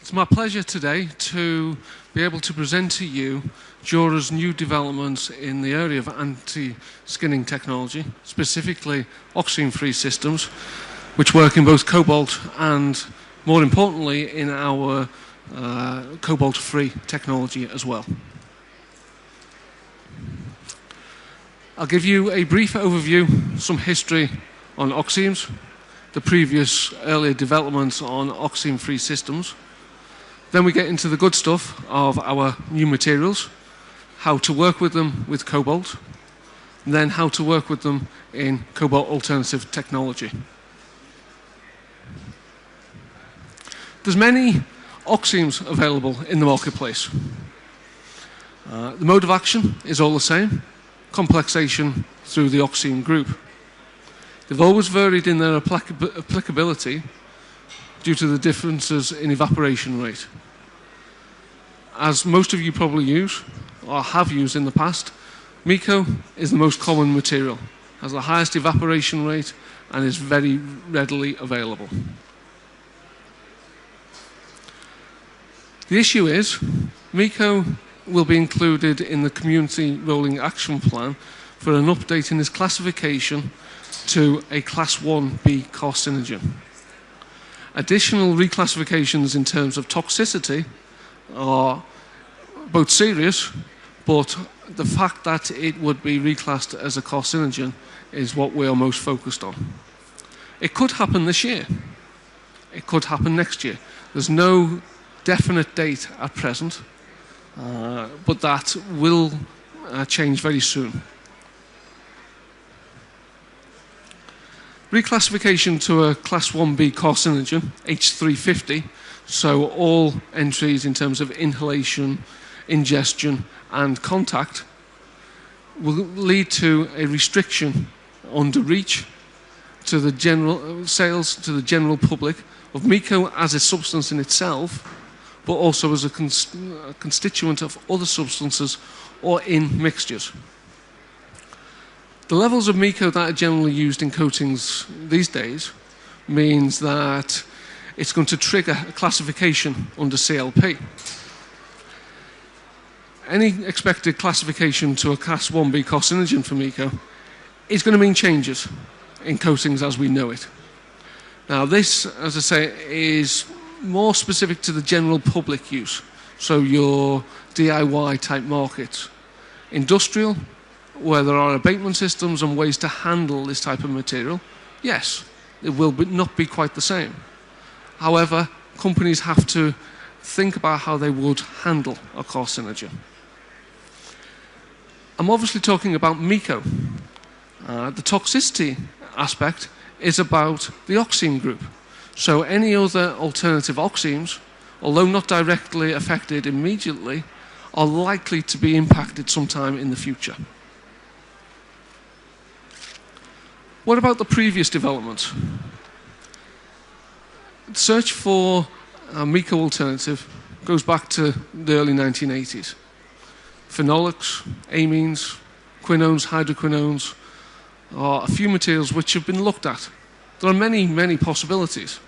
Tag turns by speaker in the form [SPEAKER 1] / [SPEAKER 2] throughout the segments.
[SPEAKER 1] It's my pleasure today to be able to present to you Dura's new developments in the area of anti-skinning technology, specifically Oxime-free systems, which work in both cobalt and, more importantly, in our cobalt-free technology as well. I'll give you a brief overview, some history on Oximes, the previous earlier developments on Oxime-free systems. Then we get into the good stuff of our new materials, how to work with them with cobalt, and then how to work with them in cobalt alternative technology. There's many Oximes available in the marketplace. The mode of action is all the same, complexation through the Oxime group. They've always varied in their applicability due to the differences in evaporation rate. As most of you probably use, or have used in the past, MECO is the most common material, has the highest evaporation rate, and is very readily available. The issue is, MECO will be included in the Community Rolling Action Plan for an update in its classification to a Class 1B carcinogen. Additional reclassifications in terms of toxicity are both serious, but the fact that it would be reclassed as a carcinogen is what we are most focused on. It could happen this year. It could happen next year. There's no definite date at present, but that will change very soon. Reclassification to a Class 1B carcinogen, H350, so all entries in terms of inhalation, ingestion, and contact, will lead to a restriction under REACH to the general sales to the general public of MECO as a substance in itself, but also as a constituent of other substances or in mixtures. The levels of MECO that are generally used in coatings these days means that it's going to trigger a classification under CLP. Any expected classification to a Class 1B carcinogen for MECO is going to mean changes in coatings as we know it. Now this, as I say, is more specific to the general public use, so your DIY type markets. Industrial, where there are abatement systems and ways to handle this type of material, yes, it will not be quite the same. However, companies have to think about how they would handle a carcinogen. I'm obviously talking about MECO. The toxicity aspect is about the Oxime group. So any other alternative Oximes, although not directly affected immediately, are likely to be impacted sometime in the future. What about the previous developments? The search for a MECO alternative goes back to the early 1980s. Phenolics, amines, quinones, hydroquinones are a few materials which have been looked at. There are many, many possibilities.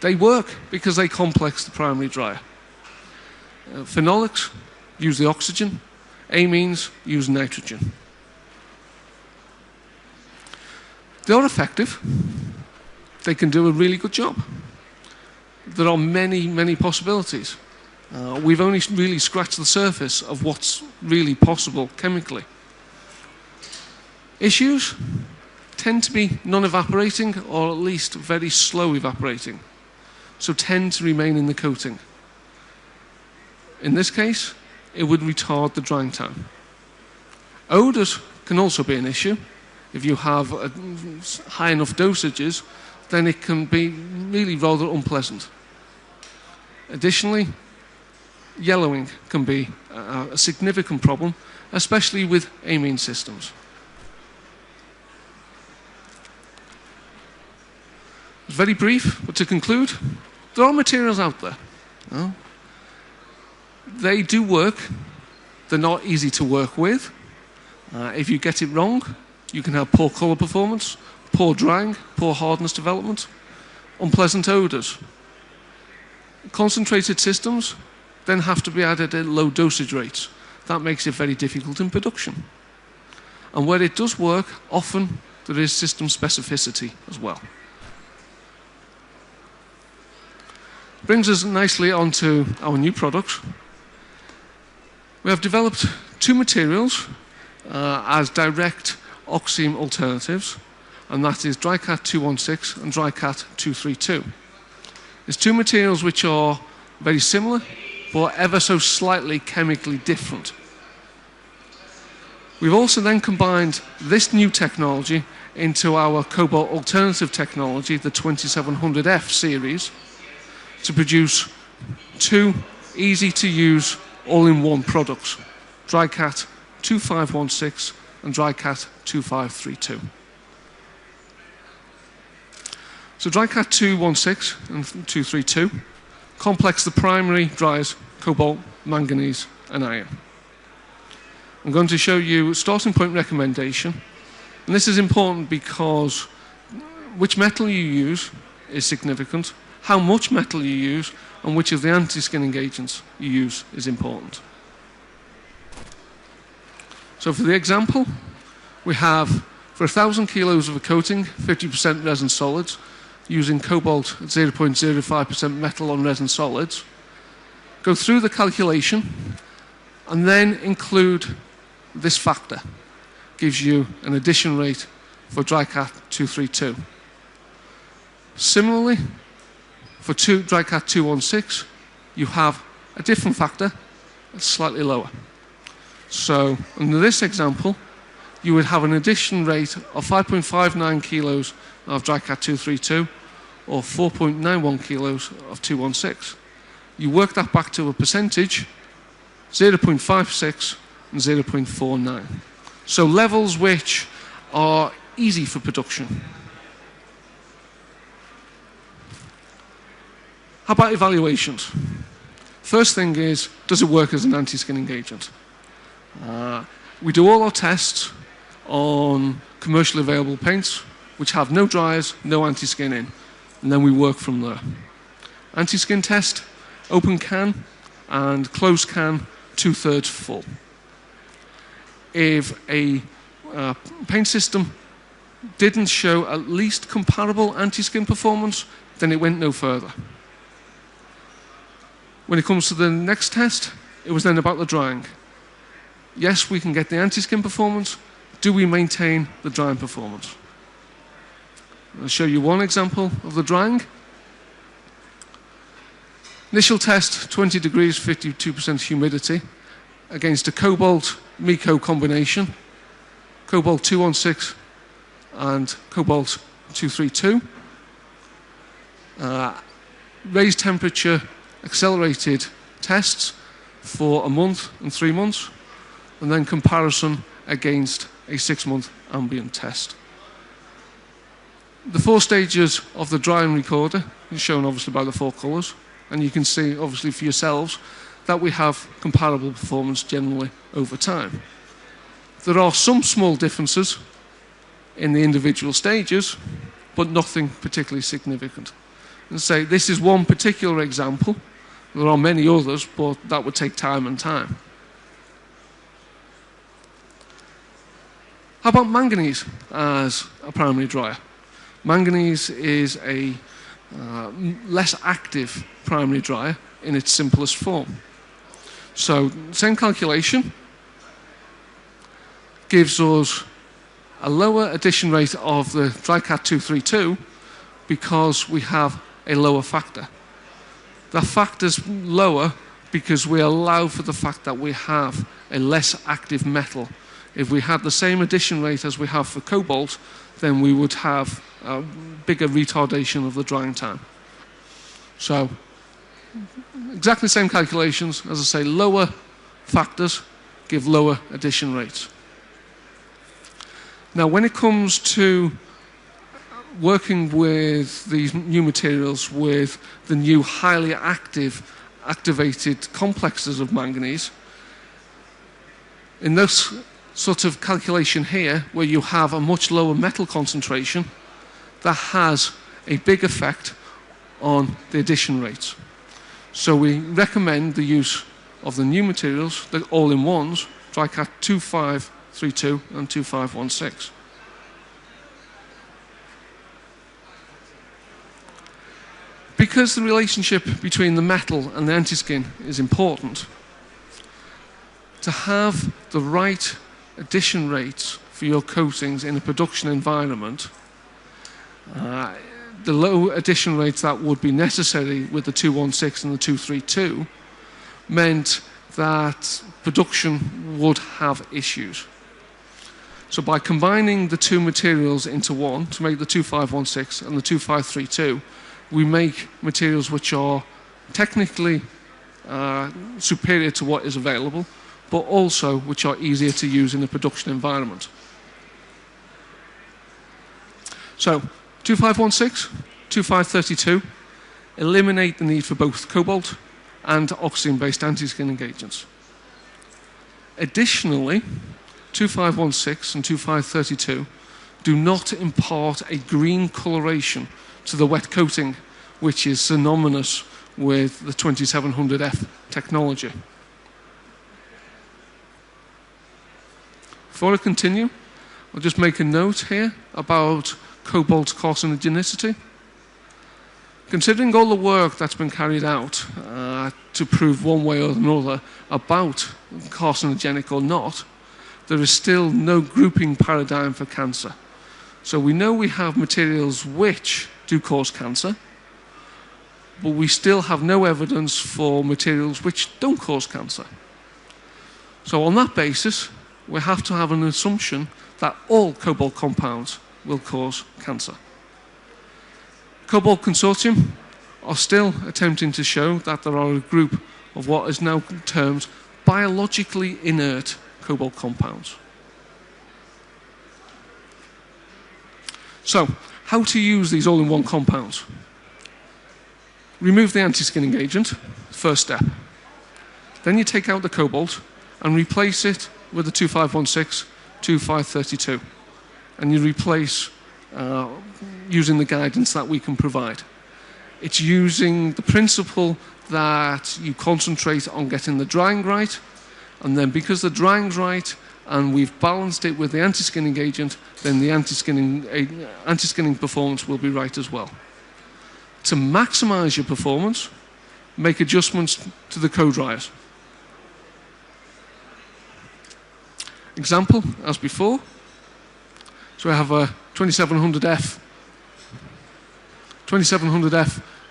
[SPEAKER 1] They work because they complex the primary dryer. Phenolics use the oxygen, amines use nitrogen. They are effective. They can do a really good job. There are many, many possibilities. We've only really scratched the surface of what's really possible chemically. Issues tend to be non-evaporating or at least very slow evaporating, so tend to remain in the coating. In this case, it would retard the drying time. Odors can also be an issue. If you have high enough dosages, then it can be really rather unpleasant. Additionally, yellowing can be a significant problem, especially with amine systems. It's very brief, but to conclude, there are materials out there. They do work. They're not easy to work with. If you get it wrong, you can have poor colour performance, poor drying, poor hardness development, unpleasant odours. Concentrated systems then have to be added at low dosage rates. That makes it very difficult in production. And where it does work, often there is system specificity as well. Brings us nicely onto our new product. We have developed two materials as direct Oxime alternatives, and that is DryCat 216 and DryCat 232. There's two materials which are very similar, but ever so slightly chemically different. We've also then combined this new technology into our cobalt alternative technology, the 2700F series, to produce two easy-to-use all-in-one products, DryCat 2516 and DryCat 2532. So DryCat 216 and 232 complex the primary dryers cobalt, manganese and iron. I'm going to show you a starting point recommendation, and this is important because which metal you use is significant, how much metal you use, and which of the anti-skinning agents you use is important. So for the example, we have for 1,000 kilos of a coating, 50% resin solids, using cobalt at 0.05% metal on resin solids. Go through the calculation and then include this factor. Gives you an addition rate for DryCat 232. Similarly, for DryCat 216, you have a different factor that's slightly lower. So, in this example, you would have an addition rate of 5.59 kilos of DryCat 232 or 4.91 kilos of 216. You work that back to a percentage, 0.56 and 0.49. So levels which are easy for production. How about evaluations? First thing is, does it work as an anti-skinning agent? We do all our tests on commercially available paints, which have no dryers, no anti-skin in, and then we work from there. Anti-skin test, open can and closed can, 2/3 full. If a paint system didn't show at least comparable anti-skin performance, then it went no further. When it comes to the next test, it was then about the drying. Yes, we can get the anti-skin performance. Do we maintain the drying performance? I'll show you one example of the drying. Initial test, 20 degrees, 52% humidity, against a cobalt Mico combination, cobalt 216 and cobalt 232. Raised temperature, accelerated tests for a month and 3 months, and then comparison against a 6-month ambient test. The 4 stages of the drying recorder is shown obviously by the 4 colours, and you can see obviously for yourselves that we have comparable performance generally over time. There are some small differences in the individual stages, but nothing particularly significant. And say this is one particular example. There are many others, but that would take time and time. How about manganese as a primary dryer? Manganese is a less active primary dryer in its simplest form. So, same calculation gives us a lower addition rate of the DryCat 232 because we have a lower factor. That factor's lower because we allow for the fact that we have a less active metal. If we had the same addition rate as we have for cobalt, then we would have a bigger retardation of the drying time. So, exactly the same calculations, as I say, lower factors give lower addition rates. Now, when it comes to working with these new materials with the new highly activated complexes of manganese, in this sort of calculation here, where you have a much lower metal concentration, that has a big effect on the addition rates. So we recommend the use of the new materials, the all-in-ones, DryCat 2532 and 2516. Because the relationship between the metal and the anti-skin is important, to have the right addition rates for your coatings in a production environment, the low addition rates that would be necessary with the 216 and the 232 meant that production would have issues. So by combining the two materials into one to make the 2516 and the 2532, we make materials which are technically superior to what is available, but also which are easier to use in a production environment. So 2516, 2532 eliminate the need for both cobalt and oxime-based anti-skinning agents. Additionally, 2516 and 2532 do not impart a green coloration to the wet coating, which is synonymous with the 2700F technology. Before I continue, I'll just make a note here about cobalt carcinogenicity. Considering all the work that's been carried out to prove one way or another about carcinogenic or not, there is still no grouping paradigm for cancer. So we know we have materials which do cause cancer, but we still have no evidence for materials which don't cause cancer. So on that basis, we have to have an assumption that all cobalt compounds will cause cancer. Cobalt Consortium are still attempting to show that there are a group of what is now termed biologically inert cobalt compounds. So, how to use these all-in-one compounds? Remove the anti-skinning agent, first step. Then you take out the cobalt and replace it with the 2516, 2532. And you replace using the guidance that we can provide. It's using the principle that you concentrate on getting the drying right, and then because the drying's right and we've balanced it with the anti-skinning agent, then the anti-skinning performance will be right as well. To maximize your performance, make adjustments to the co-dryers. Example, as before. So I have a 2700F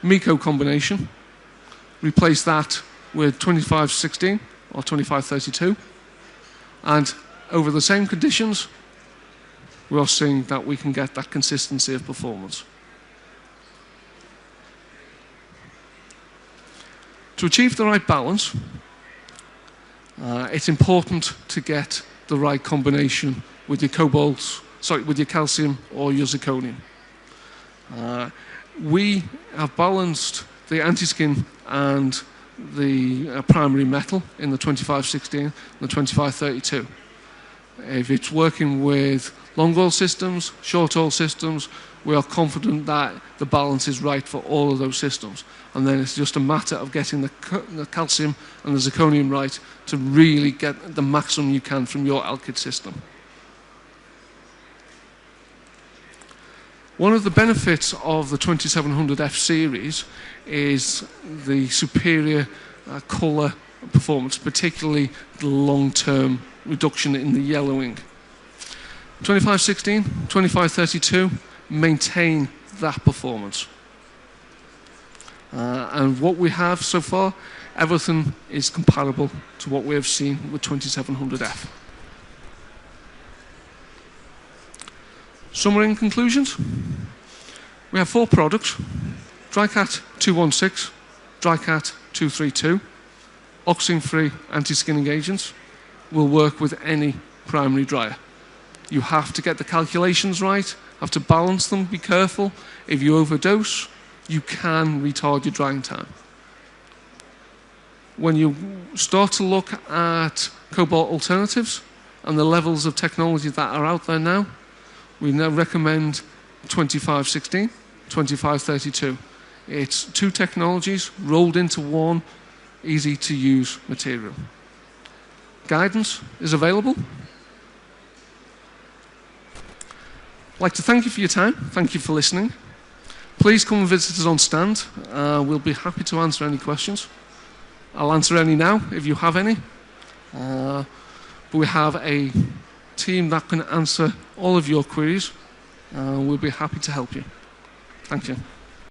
[SPEAKER 1] MECO combination. Replace that with 2516 or 2532. And over the same conditions, we are seeing that we can get that consistency of performance. To achieve the right balance, it's important to get the right combination with your with your calcium or your zirconium. We have balanced the anti-skin and the primary metal in the 2516 and the 2532. If it's working with long oil systems, short oil systems, we are confident that the balance is right for all of those systems. And then it's just a matter of getting the calcium and the zirconium right to really get the maximum you can from your alkyd system. One of the benefits of the 2700F series is the superior colour performance, particularly the long-term reduction in the yellowing. 2516, 2532 maintain that performance. And what we have so far, everything is comparable to what we have seen with 2700F. Summary and conclusions. We have 4 products: DryCat 216, DryCat 232, oxime-free anti-skinning agents. Will work with any primary dryer. You have to get the calculations right, have to balance them, be careful. If you overdose, you can retard your drying time. When you start to look at cobalt alternatives and the levels of technology that are out there now, we now recommend 2516, 2532. It's two technologies rolled into one easy to use material. Guidance is available. I'd like to thank you for your time. Thank you for listening. Please come and visit us on stand. We'll be happy to answer any questions. I'll answer any now if you have any. But we have a team that can answer all of your queries. We'll be happy to help you. Thank you.